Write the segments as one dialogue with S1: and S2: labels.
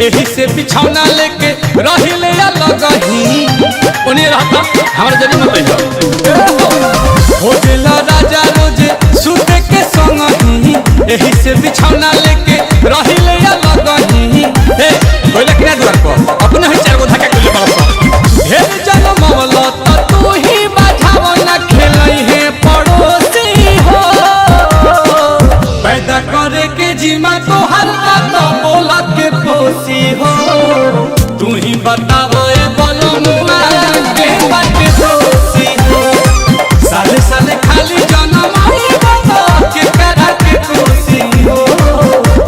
S1: यही से बिछौना लेके रहिले अलग ही उन्हें रहता हमारे जरूर मत हो गेला राजा रोजे सुते के संग ही यही से बिछौना लेके रहिले अलग ही कोई लखना द्वार को अपने ही चार गो धक्का के बड़ा ढेर जन्म मौला तू ही बाझावा ना खेलई है पड़ोसी हो पैदा करे के जिम्मा तो हर का बोला के पोसी हो तू ही बताओ ए बोलो मुआ के बात दोषी हो साले साले खाली जन्म आई बाबा के करा के पोसी हो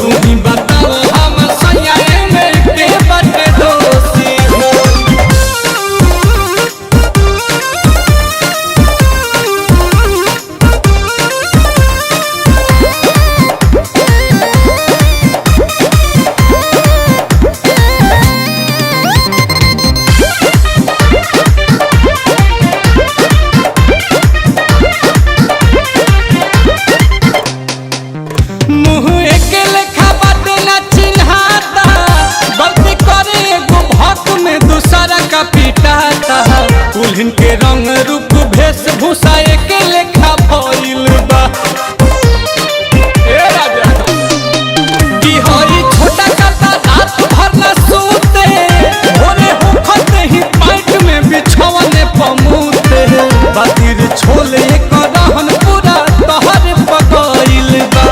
S1: तू ही बताओ हम सैया में के बात दोषी हो दुल्हन के रंग रूप वेशभूषा एक लेखा भइल बा ए राजा की होई छोटा काता रात भर न सोते भोरे होखत ही पाइट में बिछौने पमूते बातिर छोले करहन पूरा तहर पकइल बा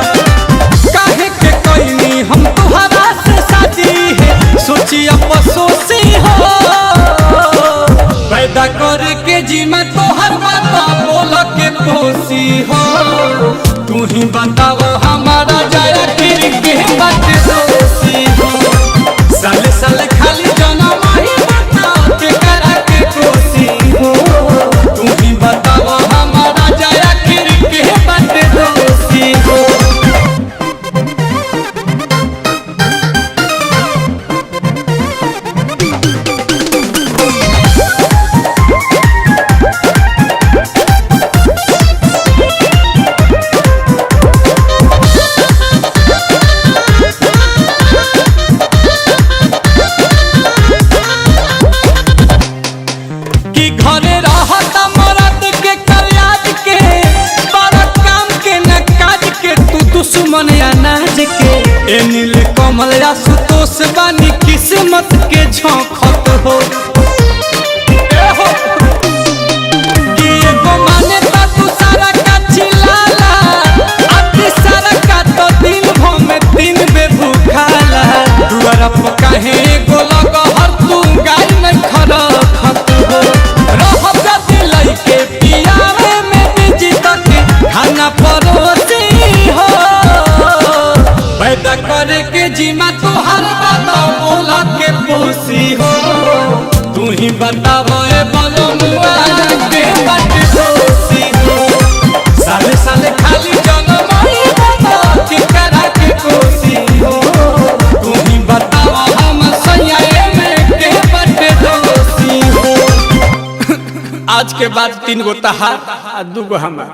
S1: काहे के कइनी हम तुहरा से शादी है सोची अफसोसी हो पैदा करे के जिम्मा तोहर बाता बोल के पोसी हो तू ही बताओ हमारा जाया फिर के बात दोषी हो साले साले खाली जन्म आई बता के करा के पोसी हो तू ही बताओ हमारा जाया फिर के बात दोषी हो घरे रहता मरद के कल्याज के बड़ा काम के न काज के तू दुश्मन अनाज के ए नील कमल या सुतोष बानी किस्मत के झोंकत हो कि एगो माने ता तू सारा का चिल्लाला आती सारा का तो दिन भर में 3 बेर भूखाला दुआरा पर काहे एगो लग हर तू गाय न खरा खत हो के पियावे में बिजी तक खाना परोसी हो पैदा करे के जिम्मा तोहर बाता बोला के पोसी हो तू ही बताओ ए बोलो मुआ के बात दोषी हो साले साले खाली जन्म आई बाबा के करा के पोसी हो तू ही बताओ हम सैया में के बात दोषी हो आज के बाद 3 गो तहार 2 गो हमार।